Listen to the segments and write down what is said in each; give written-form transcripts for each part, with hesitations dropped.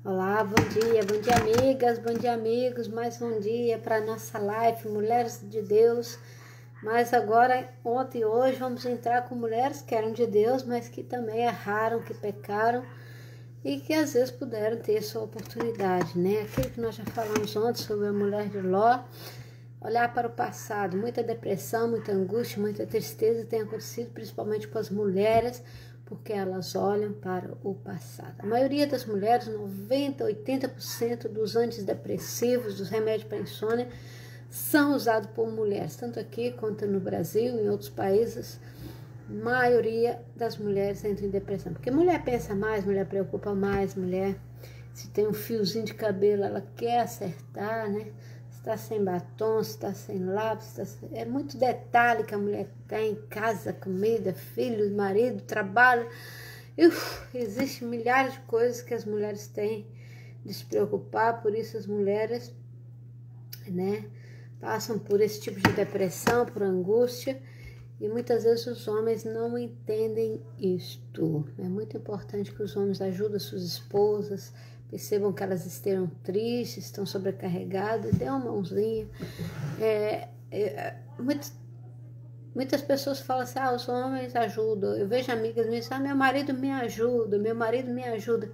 Olá, bom dia amigas, bom dia amigos, mais um dia para nossa live, Mulheres de Deus. Mas agora, ontem e hoje, vamos entrar com mulheres que eram de Deus, mas que também erraram, que pecaram e que às vezes puderam ter sua oportunidade, né? Aquilo que nós já falamos ontem sobre a mulher de Ló, olhar para o passado, muita depressão, muita angústia, muita tristeza tem acontecido, principalmente com as mulheres, porque elas olham para o passado. A maioria das mulheres, 90%, 80% dos antidepressivos, dos remédios para insônia, são usados por mulheres, tanto aqui quanto no Brasil, em outros países. A maioria das mulheres entra em depressão, porque mulher pensa mais, mulher preocupa mais, mulher, se tem um fiozinho de cabelo, ela quer acertar, né? Está sem batom, está sem lápis, é muito detalhe que a mulher tem, casa, comida, filhos, marido, trabalho. Existem milhares de coisas que as mulheres têm de se preocupar, por isso as mulheres, né, passam por esse tipo de depressão, por angústia, e muitas vezes os homens não entendem isto. É muito importante que os homens ajudem suas esposas, percebam que elas estejam tristes, estão sobrecarregadas, dê uma mãozinha. Muitas pessoas falam assim, os homens ajudam. Eu vejo amigas minhas, meu marido me ajuda, meu marido me ajuda.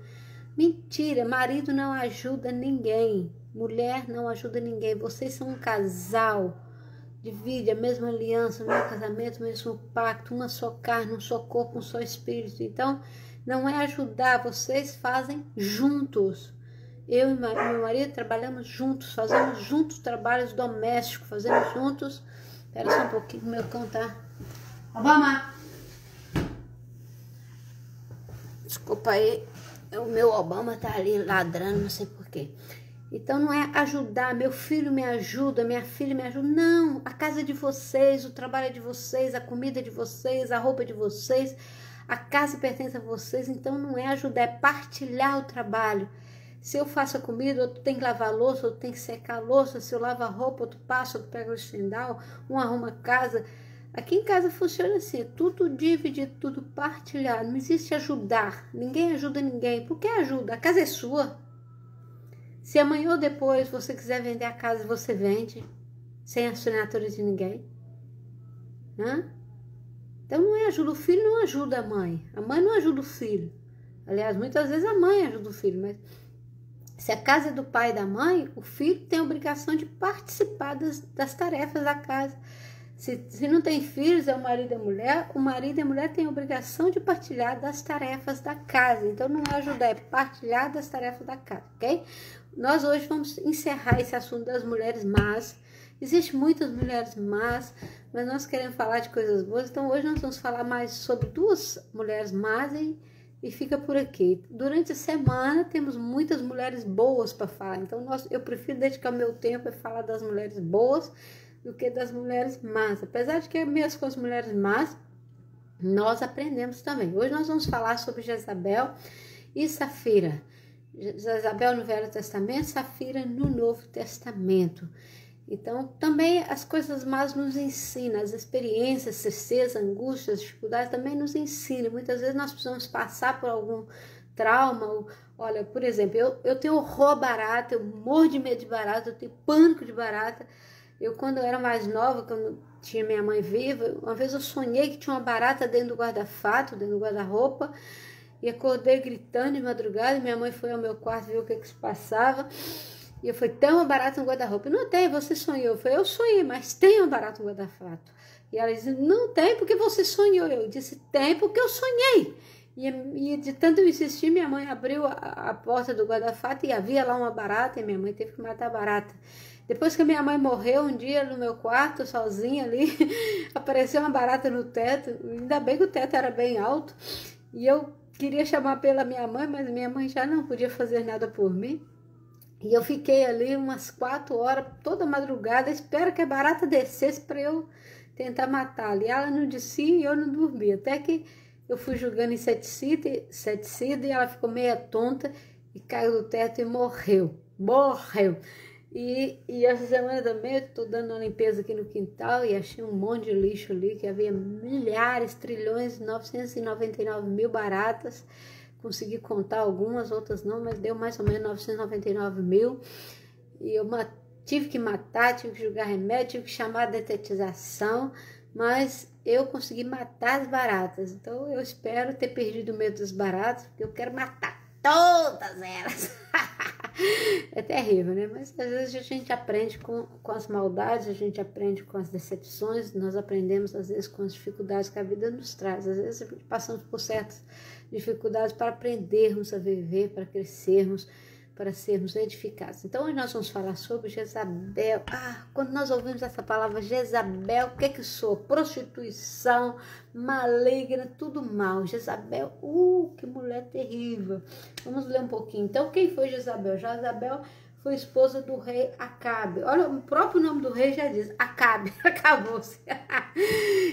Mentira, marido não ajuda ninguém, mulher não ajuda ninguém. Vocês são um casal, divide a mesma aliança, o mesmo casamento, o mesmo pacto, uma só carne, um só corpo, um só espírito. Então, não é ajudar, vocês fazem juntos. Eu e meu marido trabalhamos juntos, fazemos juntos trabalhos domésticos, fazemos juntos. Espera só um pouquinho, meu cão tá. Obama! Desculpa aí, o meu Obama tá ali ladrando, não sei porquê. Então não é ajudar, meu filho me ajuda, minha filha me ajuda. Não, a casa é de vocês, o trabalho é de vocês, a comida é de vocês, a roupa é de vocês. A casa pertence a vocês, então não é ajudar, é partilhar o trabalho. Se eu faço a comida, outro tem que lavar a louça, outro tem que secar a louça. Se eu lavo a roupa, outro passa, outro pega o estendal, um arruma a casa. Aqui em casa funciona assim, tudo dividido, tudo partilhado. Não existe ajudar, ninguém ajuda ninguém. Por que ajuda? A casa é sua. Se amanhã ou depois você quiser vender a casa, você vende, sem assinatura de ninguém. Então não é ajuda, o filho não ajuda a mãe não ajuda o filho. Aliás, muitas vezes a mãe ajuda o filho, mas se a casa é do pai e da mãe, o filho tem a obrigação de participar das tarefas da casa. Se não tem filhos, é o marido e a mulher, o marido e a mulher têm a obrigação de partilhar das tarefas da casa. Então não é ajudar, é partilhar das tarefas da casa, ok? Nós hoje vamos encerrar esse assunto das mulheres más. Existem muitas mulheres más, mas nós queremos falar de coisas boas, então hoje nós vamos falar mais sobre duas mulheres más e fica por aqui. Durante a semana temos muitas mulheres boas para falar, então eu prefiro dedicar meu tempo a falar das mulheres boas do que das mulheres más. Apesar de que mesmo com as mulheres más, nós aprendemos também. Hoje nós vamos falar sobre Jezabel e Safira. Jezabel no Velho Testamento, Safira no Novo Testamento. Então, também as coisas más nos ensinam, as experiências, tristeza, angústias, dificuldades também nos ensinam. Muitas vezes nós precisamos passar por algum trauma. Olha, por exemplo, eu tenho horror a barata, eu morro de medo de barata, eu tenho pânico de barata. Eu, quando eu era mais nova, quando tinha minha mãe viva, uma vez eu sonhei que tinha uma barata dentro do guarda-fato, dentro do guarda-roupa, e acordei gritando de madrugada, e minha mãe foi ao meu quarto ver o que se passava. E eu falei, tem uma barata no guarda-roupa. Não tem, você sonhou. Eu falei, eu sonhei, mas tem uma barata no guarda-fato. E ela disse, não tem porque você sonhou. Eu disse, tem porque eu sonhei. E de tanto eu insistir, minha mãe abriu a porta do guarda-fato e havia lá uma barata, e minha mãe teve que matar a barata. Depois que a minha mãe morreu, um dia no meu quarto, sozinha ali, apareceu uma barata no teto. Ainda bem que o teto era bem alto. E eu queria chamar pela minha mãe, mas minha mãe já não podia fazer nada por mim. E eu fiquei ali umas 4 horas, toda madrugada, espero que a barata descesse para eu tentar matá-la. E ela não descia e eu não dormia. Até que eu fui jogando inseticida e ela ficou meia tonta e caiu do teto e morreu. E essa semana também eu estou dando uma limpeza aqui no quintal e achei um monte de lixo ali, que havia milhares, trilhões, 999 mil baratas. consegui contar algumas, outras não, mas deu mais ou menos 999 mil. E eu tive que matar, tive que jogar remédio, tive que chamar a detetização, mas eu consegui matar as baratas. Então eu espero ter perdido o medo das baratas, porque eu quero matar todas elas. É terrível, né? Mas às vezes a gente aprende com as maldades, a gente aprende com as decepções, nós aprendemos às vezes com as dificuldades que a vida nos traz. Às vezes passamos por certas dificuldades para aprendermos a viver, para crescermos, para sermos edificados. Então hoje nós vamos falar sobre Jezabel. Quando nós ouvimos essa palavra Jezabel, o que é que soa? Prostituição, maligna, tudo mal. Jezabel, que mulher terrível. Vamos ler um pouquinho. Então quem foi Jezabel? Jezabel foi esposa do rei Acabe. Olha, o próprio nome do rei já diz, Acabe, acabou-se.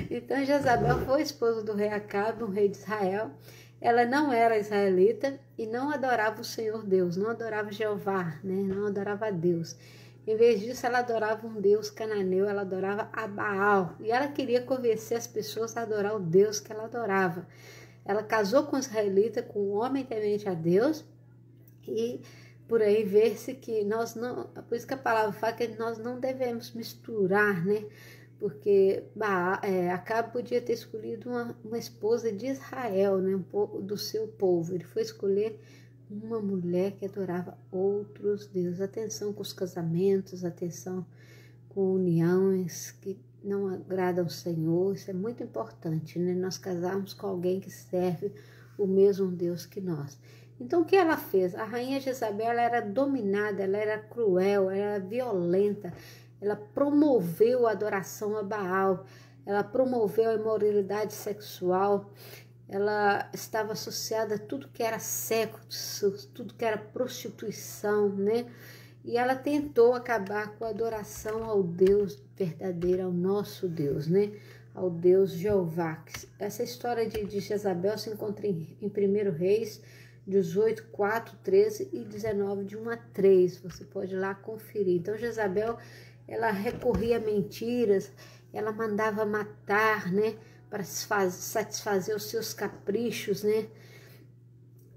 Então Jezabel foi esposa do rei Acabe, um rei de Israel. Ela não era israelita e não adorava o Senhor Deus, não adorava Jeová, né? Não adorava a Deus. Em vez disso, ela adorava um Deus cananeu, ela adorava a Baal. E ela queria convencer as pessoas a adorar o Deus que ela adorava. Ela casou com um israelita, com um homem temente a Deus, e por aí vê-se que nós não... Por isso que a palavra fala que nós não devemos misturar, né? Porque Acabe podia ter escolhido uma esposa de Israel, né, do seu povo. Ele foi escolher uma mulher que adorava outros deuses. Atenção com os casamentos, atenção com uniões que não agradam ao Senhor. Isso é muito importante, né? Nós casarmos com alguém que serve o mesmo Deus que nós. Então o que ela fez? A rainha Jezabel, ela era dominada, ela era cruel, ela era violenta. Ela promoveu a adoração a Baal, ela promoveu a imoralidade sexual, ela estava associada a tudo que era sexo, tudo que era prostituição, né? E ela tentou acabar com a adoração ao Deus verdadeiro, ao nosso Deus, né? Ao Deus Jeová. Essa história de Jezabel se encontra em 1 Reis 18, 4, 13 e 19, de 1 a 3. Você pode ir lá conferir. Então Jezabel, ela recorria a mentiras, ela mandava matar, né, para satisfazer os seus caprichos, né,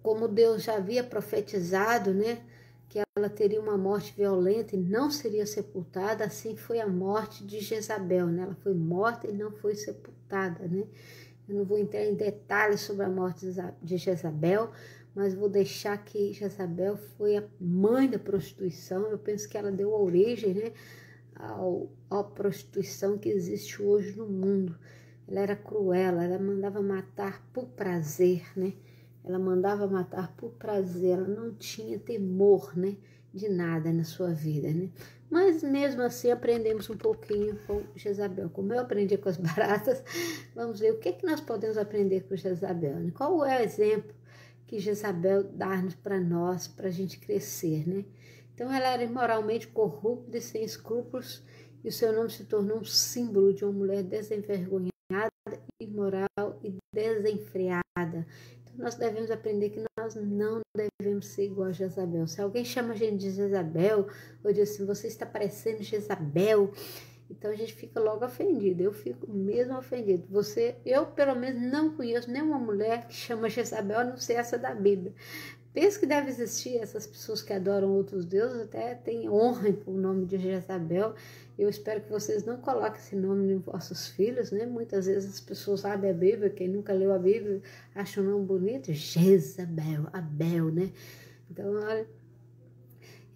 como Deus já havia profetizado, né, que ela teria uma morte violenta e não seria sepultada. Assim foi a morte de Jezabel, né, ela foi morta e não foi sepultada, né. Eu não vou entrar em detalhes sobre a morte de Jezabel, mas vou deixar que Jezabel foi a mãe da prostituição. Eu penso que ela deu origem, né, à prostituição que existe hoje no mundo. Ela era cruel, ela mandava matar por prazer, né? Ela mandava matar por prazer, ela não tinha temor, né, de nada na sua vida, né? Mas mesmo assim aprendemos um pouquinho com Jezabel. Como eu aprendi com as baratas, vamos ver o que nós podemos aprender com Jezabel, né? Qual é o exemplo que Jezabel dá para nós, para a gente crescer, né? Então ela era imoralmente corrupta e sem escrúpulos, e o seu nome se tornou um símbolo de uma mulher desenvergonhada, imoral e desenfreada. Então nós devemos aprender que nós não devemos ser igual a Jezabel. Se alguém chama a gente de Jezabel, ou diz assim, você está parecendo Jezabel, então a gente fica logo ofendido. Eu fico mesmo ofendido. Eu pelo menos não conheço nenhuma mulher que chama Jezabel, a não ser essa da Bíblia. Penso que deve existir essas pessoas que adoram outros deuses, até tem honra por nome de Jezabel. Eu espero que vocês não coloquem esse nome nos vossos filhos, né? Muitas vezes as pessoas sabem a Bíblia, quem nunca leu a Bíblia acha um nome bonito, Jezabel, Abel, né? Então, olha,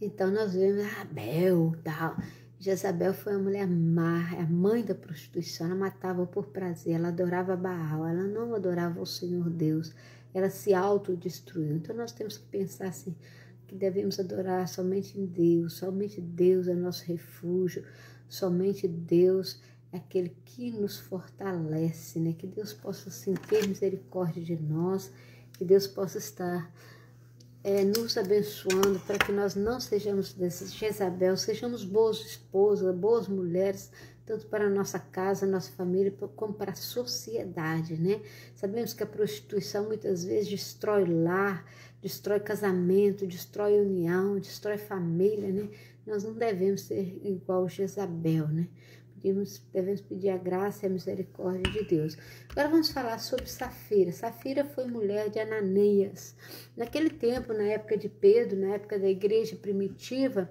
então nós vemos Abel, tal. Jezabel foi uma mulher má, a mãe da prostituição, ela matava por prazer, ela adorava Baal, ela não adorava o Senhor Deus, ela se autodestruiu. Então nós temos que pensar assim, que devemos adorar somente em Deus, somente Deus é nosso refúgio, somente Deus é aquele que nos fortalece, né? Que Deus possa assim, ter misericórdia de nós, que Deus possa estar nos abençoando para que nós não sejamos desses Jezabel, sejamos boas esposas, boas mulheres, tanto para a nossa casa, nossa família, como para a sociedade, né? Sabemos que a prostituição muitas vezes destrói lar, destrói casamento, destrói união, destrói família, né? Nós não devemos ser igual Jezabel, né? devemos pedir a graça e a misericórdia de Deus. Agora vamos falar sobre Safira. Safira foi mulher de Ananias. Naquele tempo, na época de Pedro, na época da igreja primitiva,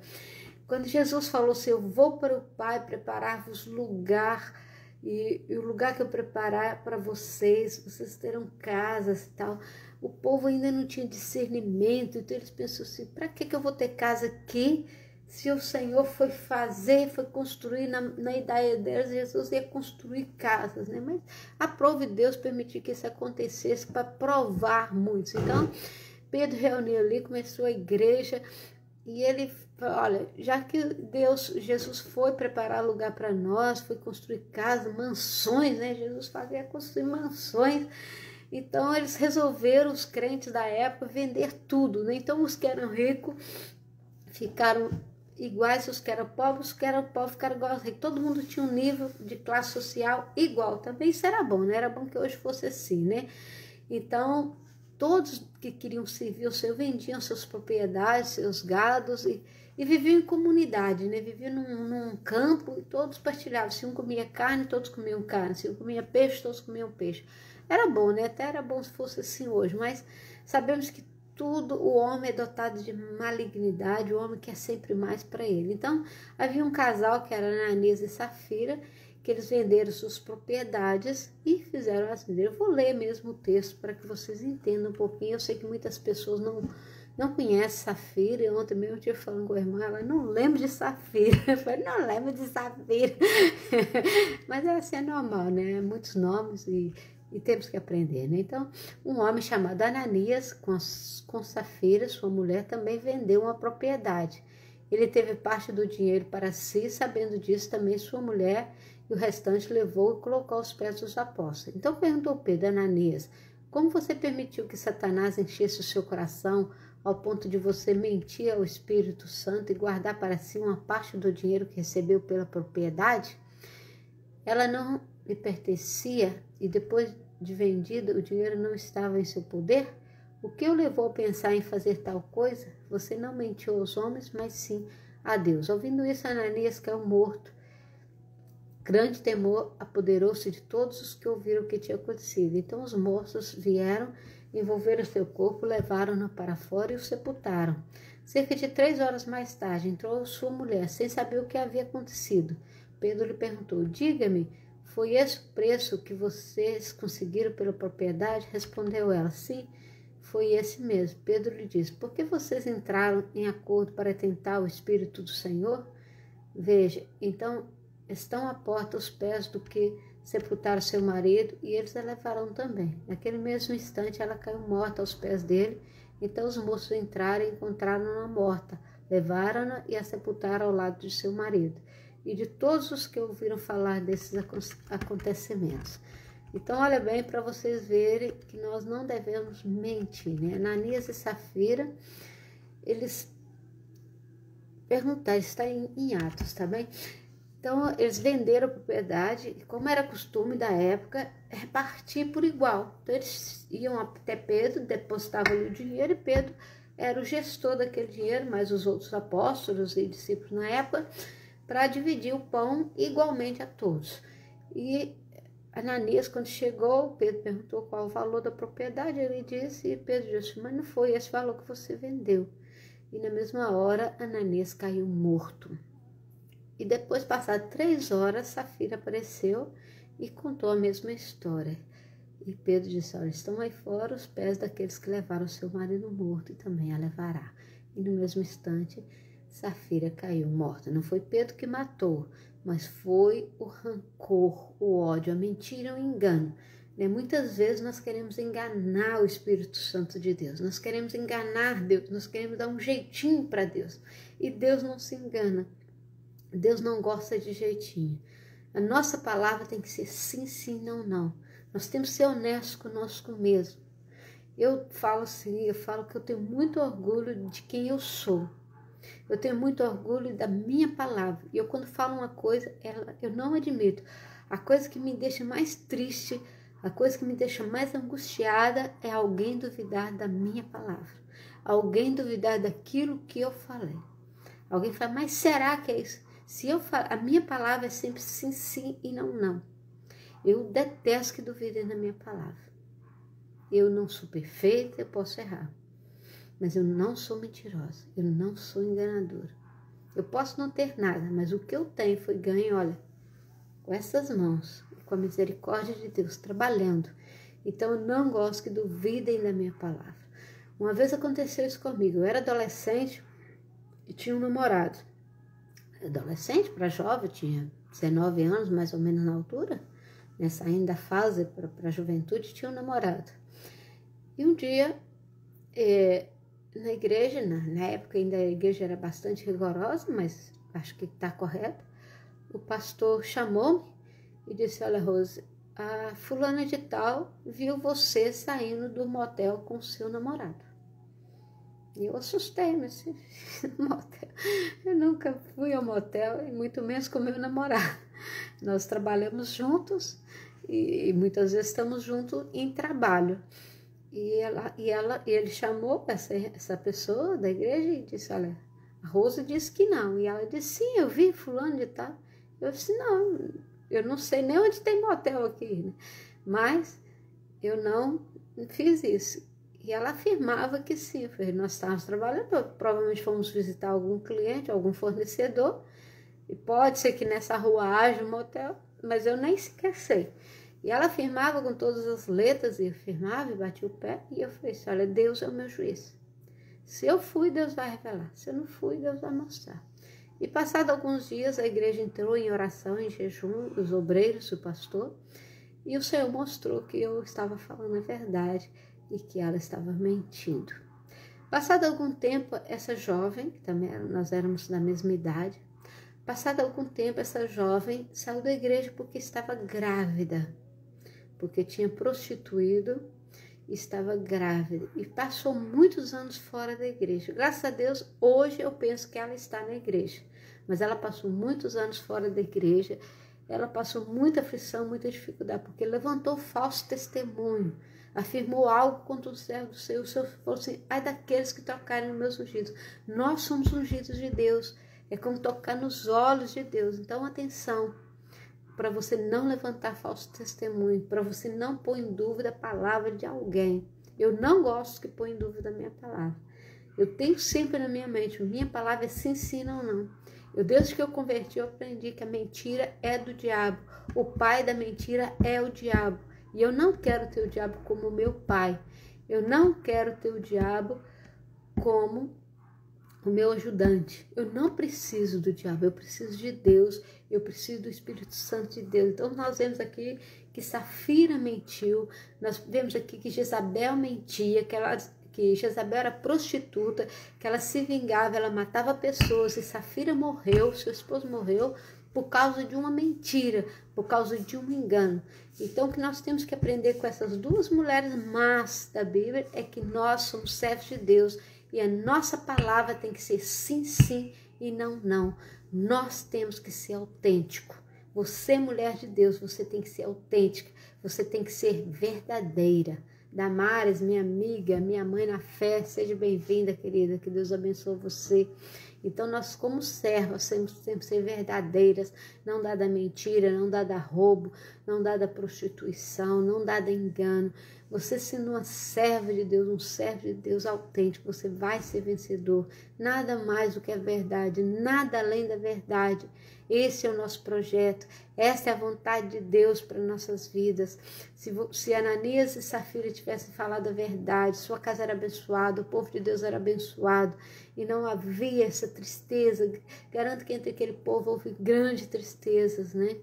quando Jesus falou assim, eu vou para o Pai preparar-vos lugar, e o lugar que eu preparar para vocês terão casas e tal. O povo ainda não tinha discernimento, então eles pensaram assim, para que eu vou ter casa aqui? Se o Senhor foi construir na ideia deles, Jesus ia construir casas, né? Mas aprove Deus permitir que isso acontecesse para provar muitos. Então, Pedro reuniu ali, começou a igreja, e ele, olha, já que Jesus foi preparar lugar para nós, foi construir casas, mansões, né? Jesus fazia construir mansões. Então, eles resolveram, os crentes da época, vender tudo, né? Então, os que eram ricos ficaram iguais, os que eram pobres ficaram iguais aos ricos. Todo mundo tinha um nível de classe social igual. Também isso era bom, né? Era bom que hoje fosse assim, né? Então, todos que queriam servir o Senhor vendiam suas propriedades, seus gados e viviam em comunidade, né? Viviam num campo e todos partilhavam. Se um comia carne, todos comiam carne. Se um comia peixe, todos comiam peixe. Era bom, né? Até era bom se fosse assim hoje, mas sabemos que tudo, o homem é dotado de malignidade, o homem quer sempre mais para ele. Então, havia um casal que era Ananias e Safira, que eles venderam suas propriedades e fizeram as vendas. Eu vou ler mesmo o texto para que vocês entendam um pouquinho. Eu sei que muitas pessoas não conhecem Safira. Ontem mesmo eu estive falando com a irmã, ela não lembra de Safira. Eu falei, não lembro de Safira. Mas assim é normal, né? Muitos nomes e temos que aprender, né? Então, um homem chamado Ananias, com Safira, sua mulher, também vendeu uma propriedade. Ele teve parte do dinheiro para si, sabendo disso também sua mulher, e o restante levou e colocou aos pés dos apóstolos. Então perguntou Pedro, Ananias, como você permitiu que Satanás enchesse o seu coração ao ponto de você mentir ao Espírito Santo e guardar para si uma parte do dinheiro que recebeu pela propriedade? Ela não lhe pertencia e depois de vendida o dinheiro não estava em seu poder? O que o levou a pensar em fazer tal coisa? Você não mentiu aos homens, mas sim a Deus. Ouvindo isso, Ananias caiu morto. Grande temor apoderou-se de todos os que ouviram o que tinha acontecido. Então os moços vieram, envolveram seu corpo, levaram-no para fora e o sepultaram. Cerca de 3 horas mais tarde, entrou sua mulher, sem saber o que havia acontecido. Pedro lhe perguntou, diga-me, foi esse o preço que vocês conseguiram pela propriedade? Respondeu ela, sim, foi esse mesmo. Pedro lhe disse, por que vocês entraram em acordo para tentar o Espírito do Senhor? Veja, então estão à porta os pés do que sepultaram seu marido e eles a levarão também. Naquele mesmo instante ela caiu morta aos pés dele. Então os moços entraram e encontraram-na morta. Levaram-na e a sepultaram ao lado de seu marido. E de todos os que ouviram falar desses acontecimentos. Então, olha bem para vocês verem que nós não devemos mentir, né? Ananias e Safira, eles perguntaram, está em Atos, tá bem? Então, eles venderam a propriedade, e como era costume da época, repartir por igual. Então, eles iam até Pedro, depositavam ali o dinheiro, e Pedro era o gestor daquele dinheiro, mais os outros apóstolos e discípulos na época, para dividir o pão igualmente a todos. E Ananias, quando chegou, Pedro perguntou qual o valor da propriedade, ele disse, e Pedro disse, mas não foi esse valor que você vendeu. E na mesma hora, Ananias caiu morto. E depois, passadas 3 horas, Safira apareceu e contou a mesma história. E Pedro disse, olha, estão aí fora os pés daqueles que levaram seu marido morto e também a levará. E no mesmo instante, Safira caiu morta. Não foi Pedro que matou, mas foi o rancor, o ódio, a mentira, o engano. Muitas vezes nós queremos enganar o Espírito Santo de Deus, nós queremos enganar Deus, nós queremos dar um jeitinho para Deus. E Deus não se engana, Deus não gosta de jeitinho. A nossa palavra tem que ser sim, sim, não, não. Nós temos que ser honestos conosco mesmo. Eu falo assim, eu falo que eu tenho muito orgulho de quem eu sou. Eu tenho muito orgulho da minha palavra. E eu, quando falo uma coisa, eu não admito. A coisa que me deixa mais triste, a coisa que me deixa mais angustiada é alguém duvidar da minha palavra. Alguém duvidar daquilo que eu falei. Alguém fala, mas será que é isso? Se eu falar, a minha palavra é sempre sim, sim e não, não. Eu detesto que duvidem da minha palavra. Eu não sou perfeita, eu posso errar. Mas eu não sou mentirosa, eu não sou enganadora. Eu posso não ter nada, mas o que eu tenho foi ganho, olha, com essas mãos, com a misericórdia de Deus, trabalhando. Então eu não gosto que duvidem da minha palavra. Uma vez aconteceu isso comigo, eu era adolescente e tinha um namorado. Adolescente para jovem, tinha 19 anos, mais ou menos na altura, né, saindo da fase para a juventude, tinha um namorado. E um dia, na igreja, na época ainda a igreja era bastante rigorosa, mas acho que está correto, o pastor chamou-me e disse, olha, Rose, a fulana de tal viu você saindo do motel com o seu namorado. E eu assustei-me, assim, motel. Eu nunca fui ao motel, e muito menos com meu namorado. Nós trabalhamos juntos e muitas vezes estamos juntos em trabalho. E ele chamou essa pessoa da igreja e disse, olha, a Rosa disse que não. E ela disse, sim, eu vi fulano de tal. Eu disse, não, eu não sei nem onde tem motel aqui, né? Mas eu não fiz isso. E ela afirmava que sim, nós estávamos trabalhando, provavelmente fomos visitar algum cliente, algum fornecedor, e pode ser que nessa rua haja um motel, mas eu nem sequer sei. E ela afirmava com todas as letras, e afirmava e batia o pé, e eu falei assim, olha, Deus é o meu juiz. Se eu fui, Deus vai revelar. Se eu não fui, Deus vai mostrar. E passado alguns dias, a igreja entrou em oração, em jejum, os obreiros, o pastor, e o Senhor mostrou que eu estava falando a verdade e que ela estava mentindo. Passado algum tempo, essa jovem, que também nós éramos da mesma idade, passado algum tempo, essa jovem saiu da igreja porque estava grávida, porque tinha prostituído, estava grávida e passou muitos anos fora da igreja. Graças a Deus, hoje eu penso que ela está na igreja, mas ela passou muitos anos fora da igreja, ela passou muita aflição, muita dificuldade, porque levantou falso testemunho, afirmou algo contra o servo do Senhor. O Senhor falou assim, ai daqueles que tocarem nos meus ungidos. Nós somos ungidos de Deus, é como tocar nos olhos de Deus. Então atenção, para você não levantar falso testemunho, para você não pôr em dúvida a palavra de alguém. Eu não gosto que põe em dúvida a minha palavra. Eu tenho sempre na minha mente, minha palavra é sim, sim, não, não. Desde que eu converti, eu aprendi que a mentira é do diabo. O pai da mentira é o diabo. E eu não quero ter o diabo como meu pai. Eu não quero ter o diabo como o meu ajudante. Eu não preciso do diabo, eu preciso de Deus, eu preciso do Espírito Santo de Deus. Então nós vemos aqui que Safira mentiu, nós vemos aqui que Jezabel mentia, que Jezabel era prostituta, que ela se vingava, ela matava pessoas, e Safira morreu, seu esposo morreu, por causa de uma mentira, por causa de um engano. Então, o que nós temos que aprender com essas duas mulheres más da Bíblia é que nós somos servos de Deus e a nossa palavra tem que ser sim, sim e não, não. Nós temos que ser autêntico. Você, mulher de Deus, você tem que ser autêntica, você tem que ser verdadeira. Damares, minha amiga, minha mãe na fé, seja bem-vinda, querida, que Deus abençoe você. Então, nós como servas temos que ser verdadeiras, não dada mentira, não dada roubo, não dada prostituição, não dada engano. Você sendo uma serva de Deus, um servo de Deus autêntico, você vai ser vencedor. Nada mais do que a verdade, nada além da verdade. Esse é o nosso projeto, essa é a vontade de Deus para nossas vidas. Se Ananias e Safira tivessem falado a verdade, sua casa era abençoada, o povo de Deus era abençoado, e não havia essa tristeza. Garanto que entre aquele povo houve grandes tristezas, né?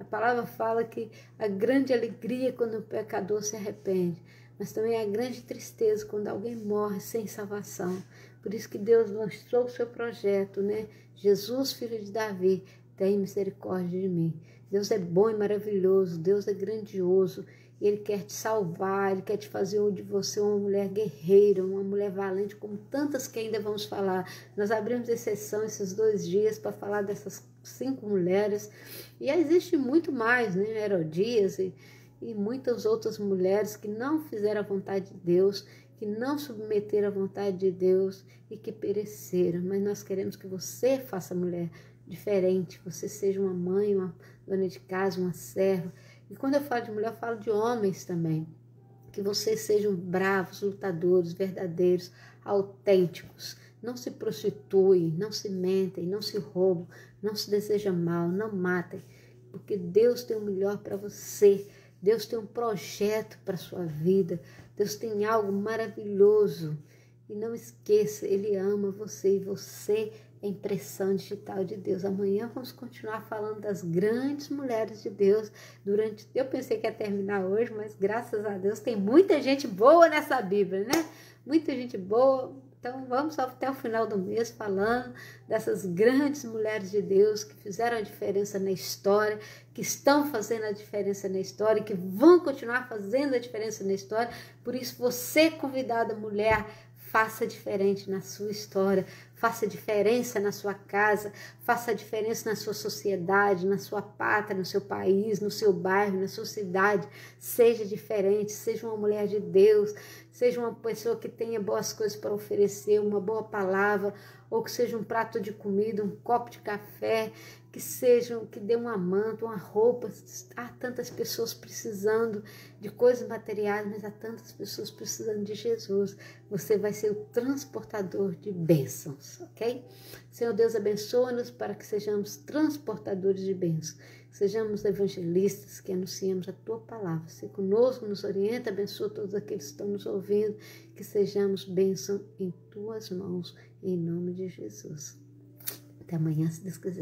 A palavra fala que a grande alegria é quando o pecador se arrepende, mas também a grande tristeza quando alguém morre sem salvação. Por isso que Deus lançou o seu projeto, né? Jesus, filho de Davi, tem misericórdia de mim. Deus é bom e maravilhoso, Deus é grandioso, e Ele quer te salvar, Ele quer te fazer de você uma mulher guerreira, uma mulher valente, como tantas que ainda vamos falar. Nós abrimos exceção esses 2 dias para falar dessas 5 mulheres, e existe muito mais, né? Herodias e muitas outras mulheres que não fizeram a vontade de Deus, que não submeteram à vontade de Deus e que pereceram. Mas nós queremos que você faça, mulher, diferente, você seja uma mãe, uma dona de casa, uma serva. E quando eu falo de mulher, eu falo de homens também. Que vocês sejam bravos, lutadores, verdadeiros, autênticos. Não se prostituem, não se mentem, não se roubam, não se desejam mal, não matem. Porque Deus tem o melhor para você. Deus tem um projeto para a sua vida. Deus tem algo maravilhoso. E não esqueça, Ele ama você e você é impressão digital de Deus. Amanhã vamos continuar falando das grandes mulheres de Deus. Eu pensei que ia terminar hoje, mas graças a Deus tem muita gente boa nessa Bíblia, né? Muita gente boa. Então vamos até o final do mês falando dessas grandes mulheres de Deus que fizeram a diferença na história, que estão fazendo a diferença na história, que vão continuar fazendo a diferença na história. Por isso você, convidada mulher, faça diferente na sua história, faça diferença na sua casa, faça diferença na sua sociedade, na sua pátria, no seu país, no seu bairro, na sua cidade. Seja diferente, seja uma mulher de Deus, seja uma pessoa que tenha boas coisas para oferecer, uma boa palavra, ou que seja um prato de comida, um copo de café, que dê uma manta, uma roupa. Há tantas pessoas precisando de coisas materiais, mas há tantas pessoas precisando de Jesus. Você vai ser o transportador de bênçãos, ok? Senhor Deus, abençoa-nos para que sejamos transportadores de bênçãos, sejamos evangelistas que anunciemos a Tua palavra. Se conosco, nos orienta, abençoa todos aqueles que estão nos ouvindo, que sejamos bênção em Tuas mãos, em nome de Jesus. Até amanhã, se Deus quiser.